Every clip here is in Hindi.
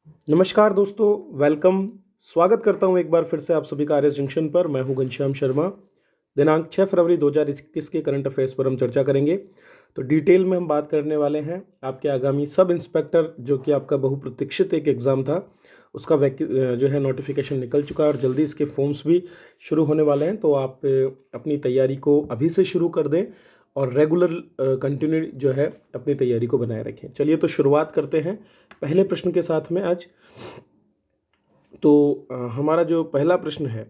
नमस्कार दोस्तों, वेलकम। स्वागत करता हूं एक बार फिर से आप सभी का आरएस जंक्शन पर। मैं हूं घनश्याम शर्मा। दिनांक 6 फरवरी 2021 के करंट अफेयर्स पर हम चर्चा करेंगे। तो डिटेल में हम बात करने वाले हैं आपके आगामी सब इंस्पेक्टर, जो कि आपका बहुप्रतीक्षित एक एग्ज़ाम था, उसका जो है नोटिफिकेशन निकल चुका है और जल्दी इसके फॉर्म्स भी शुरू होने वाले हैं। तो आप अपनी तैयारी को अभी से शुरू कर दें और रेगुलर कंटिन्यू जो है अपनी तैयारी को बनाए रखें। चलिए तो शुरुआत करते हैं पहले प्रश्न के साथ में आज। तो हमारा जो पहला प्रश्न है,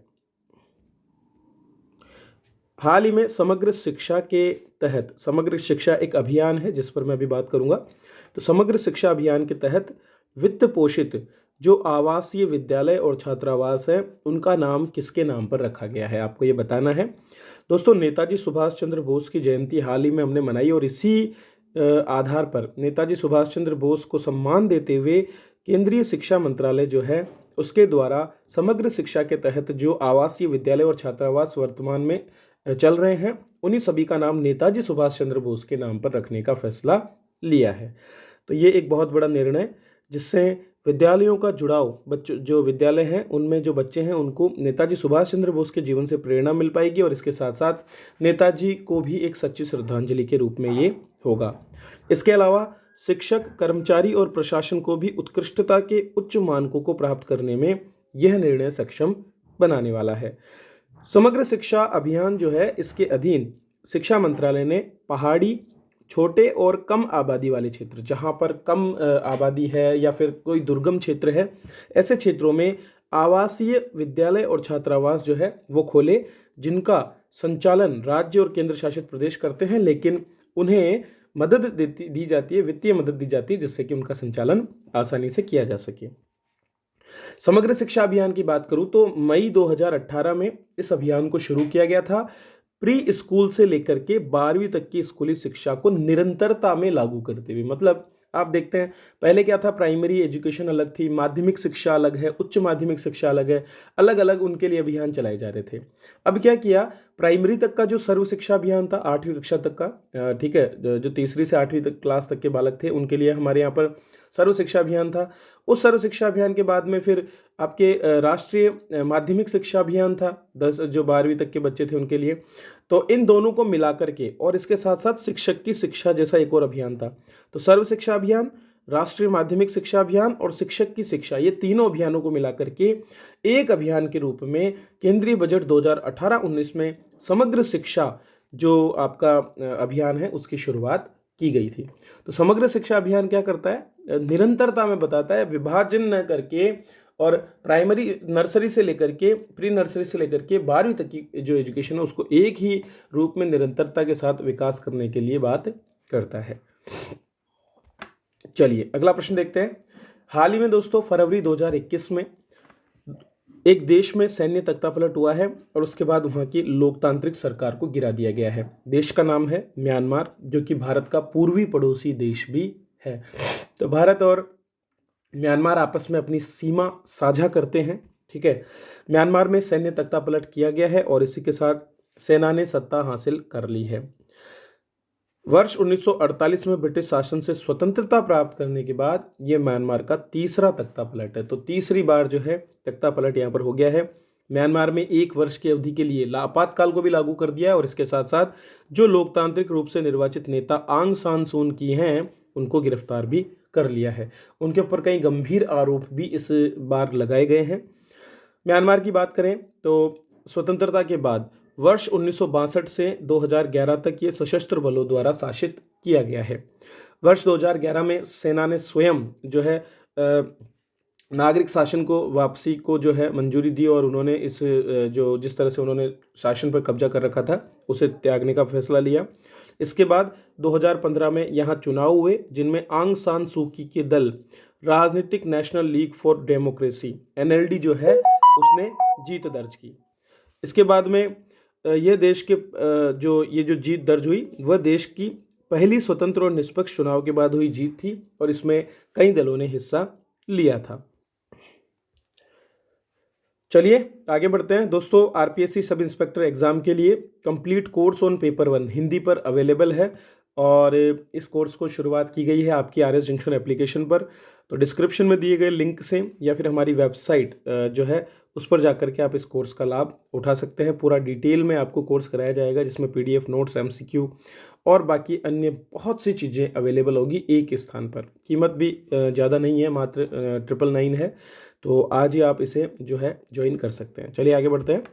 हाल ही में समग्र शिक्षा के तहत, समग्र शिक्षा एक अभियान है जिस पर मैं अभी बात करूंगा। तो समग्र शिक्षा अभियान के तहत वित्त पोषित जो आवासीय विद्यालय और छात्रावास है, उनका नाम किसके नाम पर रखा गया है, आपको ये बताना है। दोस्तों, नेताजी सुभाष चंद्र बोस की जयंती हाल ही में हमने मनाई और इसी आधार पर नेताजी सुभाष चंद्र बोस को सम्मान देते हुए केंद्रीय शिक्षा मंत्रालय जो है उसके द्वारा समग्र शिक्षा के तहत जो आवासीय विद्यालय और छात्रावास वर्तमान में चल रहे हैं, उन्हीं सभी का नाम नेताजी सुभाष चंद्र बोस के नाम पर रखने का फैसला लिया है। तो ये एक बहुत बड़ा निर्णय, जिससे विद्यालयों का जुड़ाव, बच्चों जो विद्यालय हैं उनमें जो बच्चे हैं उनको नेताजी सुभाष चंद्र बोस के जीवन से प्रेरणा मिल पाएगी और इसके साथ साथ नेताजी को भी एक सच्ची श्रद्धांजलि के रूप में ये होगा। इसके अलावा शिक्षक, कर्मचारी और प्रशासन को भी उत्कृष्टता के उच्च मानकों को प्राप्त करने में यह निर्णय सक्षम बनाने वाला है। समग्र शिक्षा अभियान जो है, इसके अधीन शिक्षा मंत्रालय ने पहाड़ी, छोटे और कम आबादी वाले क्षेत्र, जहाँ पर कम आबादी है या फिर कोई दुर्गम क्षेत्र है, ऐसे क्षेत्रों में आवासीय विद्यालय और छात्रावास जो है वो खोले, जिनका संचालन राज्य और केंद्र शासित प्रदेश करते हैं, लेकिन उन्हें मदद दी जाती है, वित्तीय मदद दी जाती है, जिससे कि उनका संचालन आसानी से किया जा सके। समग्र शिक्षा अभियान की बात करूं तो मई 2018 में इस अभियान को शुरू किया गया था। प्री स्कूल से लेकर के 12वीं तक की स्कूली शिक्षा को निरंतरता में लागू करते हुए, मतलब आप देखते हैं पहले क्या था, प्राइमरी एजुकेशन अलग थी, माध्यमिक शिक्षा अलग है, उच्च माध्यमिक शिक्षा अलग है, अलग अलग उनके लिए अभियान चलाए जा रहे थे। अब क्या किया, प्राइमरी तक का जो सर्व शिक्षा अभियान था, 8वीं कक्षा तक का, ठीक है, जो तीसरी से 8वीं तक क्लास तक के बालक थे उनके लिए हमारे यहाँ पर सर्व शिक्षा अभियान था। उस सर्व शिक्षा अभियान के बाद में फिर आपके राष्ट्रीय माध्यमिक शिक्षा अभियान था, 10 जो 12वीं तक के बच्चे थे उनके लिए। तो इन दोनों को मिलाकर के और इसके साथ साथ शिक्षक की शिक्षा जैसा एक और अभियान था। तो सर्व शिक्षा अभियान, राष्ट्रीय माध्यमिक शिक्षा अभियान और शिक्षक की शिक्षा, ये तीनों अभियानों को मिलाकर के एक अभियान के रूप में केंद्रीय बजट 2018-19 में समग्र शिक्षा जो आपका अभियान है उसकी शुरुआत की गई थी। तो समग्र शिक्षा अभियान क्या करता है, निरंतरता में बताता है, विभाजन न करके, और प्राइमरी नर्सरी से लेकर के, प्री नर्सरी से लेकर के 12वीं तक की जो एजुकेशन है उसको एक ही रूप में निरंतरता के साथ विकास करने के लिए बात करता है। चलिए अगला प्रश्न देखते हैं। हाल ही में दोस्तों फरवरी 2021 में एक देश में सैन्य तख्तापलट हुआ है और उसके बाद वहाँ की लोकतांत्रिक सरकार को गिरा दिया गया है। देश का नाम है म्यांमार, जो कि भारत का पूर्वी पड़ोसी देश भी है। तो भारत और म्यांमार आपस में अपनी सीमा साझा करते हैं, ठीक है। म्यांमार में सैन्य तख्तापलट किया गया है और इसी के साथ सेना ने सत्ता हासिल कर ली है। वर्ष 1948 में ब्रिटिश शासन से स्वतंत्रता प्राप्त करने के बाद ये म्यांमार का तीसरा तख्तापलट है। तो तीसरी बार जो है तख्तापलट यहाँ पर हो गया है। म्यांमार में 1 वर्ष की अवधि के लिए आपातकाल को भी लागू कर दिया है और इसके साथ साथ जो लोकतांत्रिक रूप से निर्वाचित नेता आंग सान सून की हैं उनको गिरफ्तार भी कर लिया है। उनके ऊपर कई गंभीर आरोप भी इस बार लगाए गए हैं। म्यांमार की बात करें तो स्वतंत्रता के बाद वर्ष 1962 से 2011 तक ये सशस्त्र बलों द्वारा शासित किया गया है। वर्ष 2011 में सेना ने स्वयं जो है नागरिक शासन को वापसी को जो है मंजूरी दी और उन्होंने इस जो जिस तरह से उन्होंने शासन पर कब्जा कर रखा था उसे त्यागने का फैसला लिया। इसके बाद 2015 में यहाँ चुनाव हुए, जिनमें आंग सान सू की के दल राजनीतिक national league for democracy NLD जो है उसने जीत दर्ज की। इसके बाद में यह देश के जो जीत दर्ज हुई वह देश की पहली स्वतंत्र और निष्पक्ष चुनाव के बाद हुई जीत थी और इसमें कई दलों ने हिस्सा लिया था। चलिए आगे बढ़ते हैं दोस्तों। RPSC सब इंस्पेक्टर एग्जाम के लिए complete course on paper 1 Hindi पर अवेलेबल है। और इस कोर्स को शुरुआत की गई है आपकी आर एस जंक्शन एप्लीकेशन पर। तो डिस्क्रिप्शन में दिए गए लिंक से या फिर हमारी वेबसाइट जो है उस पर जाकर के आप इस कोर्स का लाभ उठा सकते हैं। पूरा डिटेल में आपको कोर्स कराया जाएगा, जिसमें PDF नोट्स, MCQ और बाकी अन्य बहुत सी चीज़ें अवेलेबल होगी एक स्थान पर। कीमत भी ज़्यादा नहीं है, मात्र 999 है। तो आज ही आप इसे जो है ज्वाइन कर सकते हैं। चलिए आगे बढ़ते हैं।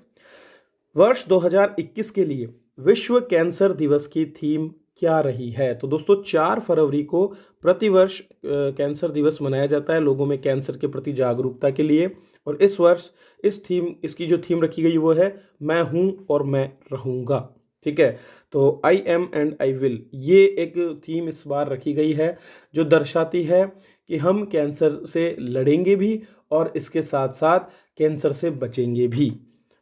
वर्ष 2021 के लिए विश्व कैंसर दिवस की थीम क्या रही है? तो दोस्तों 4 फरवरी को प्रतिवर्ष कैंसर दिवस मनाया जाता है लोगों में कैंसर के प्रति जागरूकता के लिए। और इस वर्ष इसकी जो थीम रखी गई वो है मैं हूं और मैं रहूंगा। ठीक है, तो I am and I will, ये एक थीम इस बार रखी गई है जो दर्शाती है कि हम कैंसर से लड़ेंगे भी और इसके साथ साथ कैंसर से बचेंगे भी।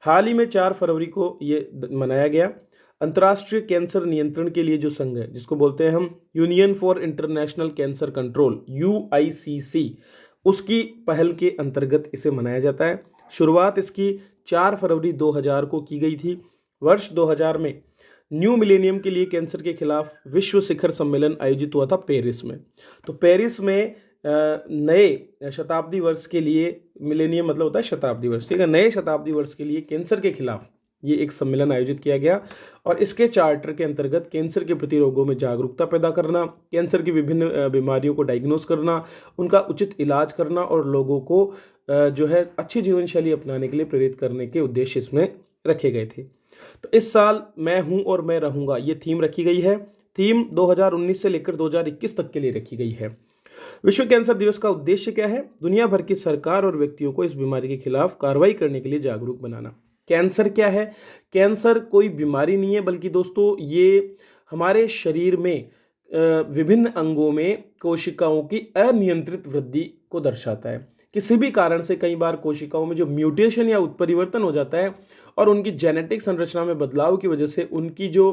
हाल ही में 4 फरवरी को ये मनाया गया। अंतर्राष्ट्रीय कैंसर नियंत्रण के लिए जो संघ है, जिसको बोलते हैं हम union for international cancer control, UICC, उसकी पहल के अंतर्गत इसे मनाया जाता है। शुरुआत इसकी 4 फरवरी 2000 को की गई थी। वर्ष 2000 में न्यू मिलेनियम के लिए कैंसर के खिलाफ विश्व शिखर सम्मेलन आयोजित हुआ था पेरिस में। तो पेरिस में नए शताब्दी वर्ष के लिए, मिलेनियम मतलब होता है शताब्दी वर्ष, ठीक है, नए शताब्दी वर्ष के लिए कैंसर के खिलाफ ये एक सम्मेलन आयोजित किया गया। और इसके चार्टर के अंतर्गत कैंसर के प्रति रोगों में जागरूकता पैदा करना, कैंसर की विभिन्न बीमारियों को डायग्नोस करना, उनका उचित इलाज करना और लोगों को जो है अच्छी जीवन शैली अपनाने के लिए प्रेरित करने के उद्देश्य इसमें रखे गए थे। तो इस साल मैं हूं और मैं रहूंगा ये थीम रखी गई है। थीम 2019 से लेकर 2021 तक के लिए रखी गई है। विश्व कैंसर दिवस का उद्देश्य क्या है? दुनिया भर की सरकार और व्यक्तियों को इस बीमारी के खिलाफ कार्रवाई करने के लिए जागरूक बनाना। कैंसर क्या है? कैंसर कोई बीमारी नहीं है, बल्कि दोस्तों ये हमारे शरीर में विभिन्न अंगों में कोशिकाओं की अनियंत्रित वृद्धि को दर्शाता है। किसी भी कारण से कई बार कोशिकाओं में जो म्यूटेशन या उत्परिवर्तन हो जाता है और उनकी जेनेटिक संरचना में बदलाव की वजह से उनकी जो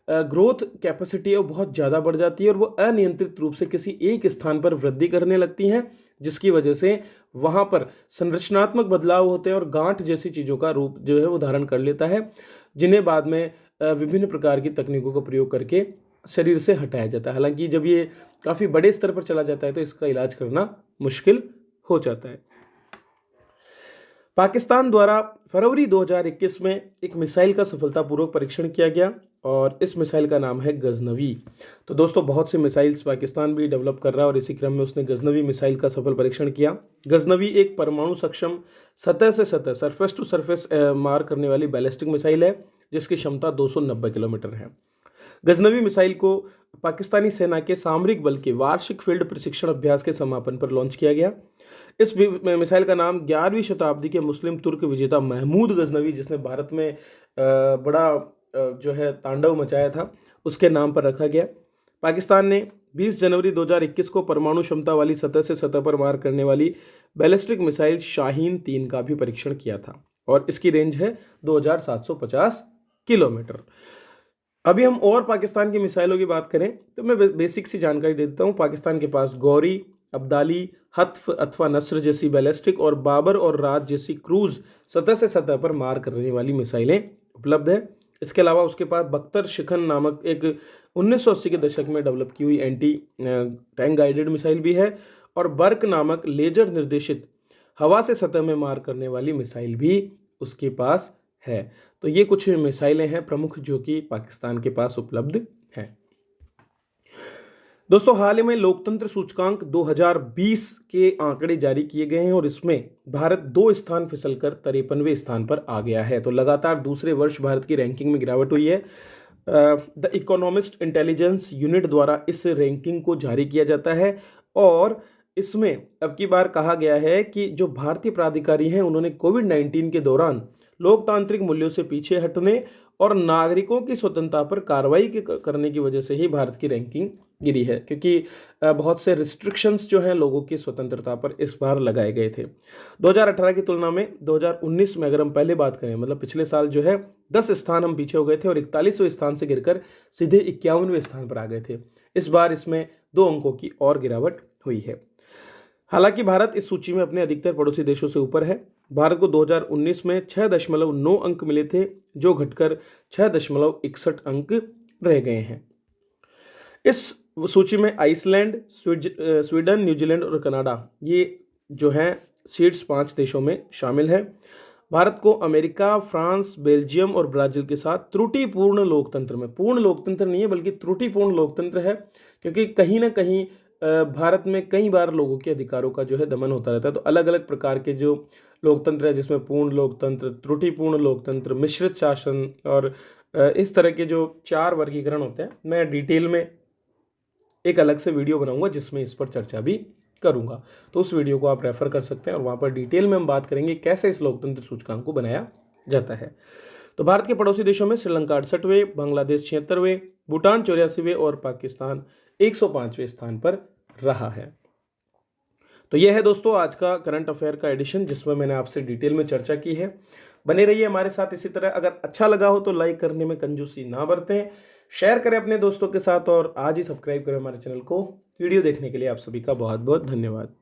ग्रोथ कैपेसिटी है वो बहुत ज़्यादा बढ़ जाती है और वो अनियंत्रित रूप से किसी एक स्थान पर वृद्धि करने लगती हैं, जिसकी वजह से वहाँ पर संरचनात्मक बदलाव होते हैं और गांठ जैसी चीज़ों का रूप जो है वो धारण कर लेता है, जिन्हें बाद में विभिन्न प्रकार की तकनीकों का प्रयोग करके शरीर से हटाया जाता है। हालांकि जब ये काफ़ी बड़े स्तर पर चला जाता है तो इसका इलाज करना मुश्किल हो जाता है। पाकिस्तान द्वारा फरवरी 2021 में एक मिसाइल का सफलतापूर्वक परीक्षण किया गया और इस मिसाइल का नाम है गजनवी। तो दोस्तों बहुत से मिसाइल्स पाकिस्तान भी डेवलप कर रहा है और इसी क्रम में उसने गजनवी मिसाइल का सफल परीक्षण किया। गजनवी एक परमाणु सक्षम सतह से सतह, सरफेस टू सरफेस मार करने वाली बैलिस्टिक मिसाइल है जिसकी क्षमता 290 किलोमीटर है। गजनवी मिसाइल को पाकिस्तानी सेना के सामरिक बल के वार्षिक फील्ड प्रशिक्षण अभ्यास के समापन पर लॉन्च किया गया। इस मिसाइल का नाम 11वीं शताब्दी के मुस्लिम तुर्क विजेता महमूद गजनवी, जिसने भारत में बड़ा जो है तांडव मचाया था, उसके नाम पर रखा गया। पाकिस्तान ने 20 जनवरी 2021 को परमाणु क्षमता वाली सतह से सतह पर मार करने वाली बैलिस्टिक मिसाइल शाहीन 3 का भी परीक्षण किया था और इसकी रेंज है 2750 किलोमीटर। अभी हम और पाकिस्तान की मिसाइलों की बात करें तो मैं बेसिक सी जानकारी दे देता हूँ। पाकिस्तान के पास गौरी, अब्दाली, हत्फ अथवा नस्र जैसी बैलिस्टिक और बाबर और राज जैसी क्रूज सतह से सतह पर मार करने वाली मिसाइलें उपलब्ध है। इसके अलावा उसके पास बख्तर शिखन नामक एक 1980 के दशक में डेवलप की हुई एंटी टैंक गाइडेड मिसाइल भी है और बर्क नामक लेजर निर्देशित हवा से सतह में मार करने वाली मिसाइल भी उसके पास है। तो ये कुछ मिसाइलें हैं प्रमुख जो कि पाकिस्तान के पास उपलब्ध हैं। दोस्तों हाल ही में लोकतंत्र सूचकांक 2020 के आंकड़े जारी किए गए हैं और इसमें भारत 2 स्थान फिसलकर 53वें स्थान पर आ गया है। तो लगातार दूसरे वर्ष भारत की रैंकिंग में गिरावट हुई है। द इकोनॉमिस्ट इंटेलिजेंस यूनिट द्वारा इस रैंकिंग को जारी किया जाता है और इसमें अब की बार कहा गया है कि जो भारतीय प्राधिकारी हैं उन्होंने कोविड-19 के दौरान लोकतांत्रिक मूल्यों से पीछे हटने और नागरिकों की स्वतंत्रता पर कार्रवाई करने की वजह से ही भारत की रैंकिंग गिरी है, क्योंकि बहुत से रिस्ट्रिक्शंस जो हैं लोगों की स्वतंत्रता पर इस बार लगाए गए थे। 2018 की तुलना में 2019 में अगर हम पहले बात करें, मतलब पिछले साल जो है 10 स्थान हम पीछे हो गए थे और 41वें स्थान से गिरकर सीधे 51वें स्थान पर आ गए थे। इस बार इसमें 2 अंकों की और गिरावट हुई है। हालांकि भारत इस सूची में अपने अधिकतर पड़ोसी देशों से ऊपर है। भारत को 2019 में 6.9 अंक मिले थे जो घटकर 6.61 अंक रह गए हैं। इस सूची में आइसलैंड, स्वीडन, न्यूजीलैंड और कनाडा ये जो हैं शीर्ष 5 देशों में शामिल है। भारत को अमेरिका, फ्रांस, बेल्जियम और ब्राज़ील के साथ त्रुटिपूर्ण लोकतंत्र में, पूर्ण लोकतंत्र नहीं है बल्कि त्रुटिपूर्ण लोकतंत्र है, क्योंकि कहीं न कहीं भारत में कई बार लोगों के अधिकारों का जो है दमन होता रहता है। तो अलग-अलग प्रकार के जो लोकतंत्र है जिसमें पूर्ण लोकतंत्र, त्रुटिपूर्ण लोकतंत्र, मिश्रित शासन और इस तरह के जो 4 वर्गीकरण होते हैं, मैं डिटेल में एक अलग से वीडियो बनाऊँगा जिसमें इस पर चर्चा भी करूँगा। तो उस वीडियो को आप रेफ़र कर सकते हैं और वहाँ पर डिटेल में हम बात करेंगे कैसे इस लोकतंत्र सूचकांक को बनाया जाता है। तो भारत के पड़ोसी देशों में श्रीलंका 68वें, बांग्लादेश 76वें, भूटान 84वें और पाकिस्तान 105वें स्थान पर रहा है। तो यह है दोस्तों आज का करंट अफेयर का एडिशन जिसमें मैंने आपसे डिटेल में चर्चा की है। बने रहिए हमारे साथ इसी तरह। अगर अच्छा लगा हो तो लाइक करने में कंजूसी ना बरतें, शेयर करें अपने दोस्तों के साथ और आज ही सब्सक्राइब करें हमारे चैनल को। वीडियो देखने के लिए आप सभी का बहुत बहुत धन्यवाद।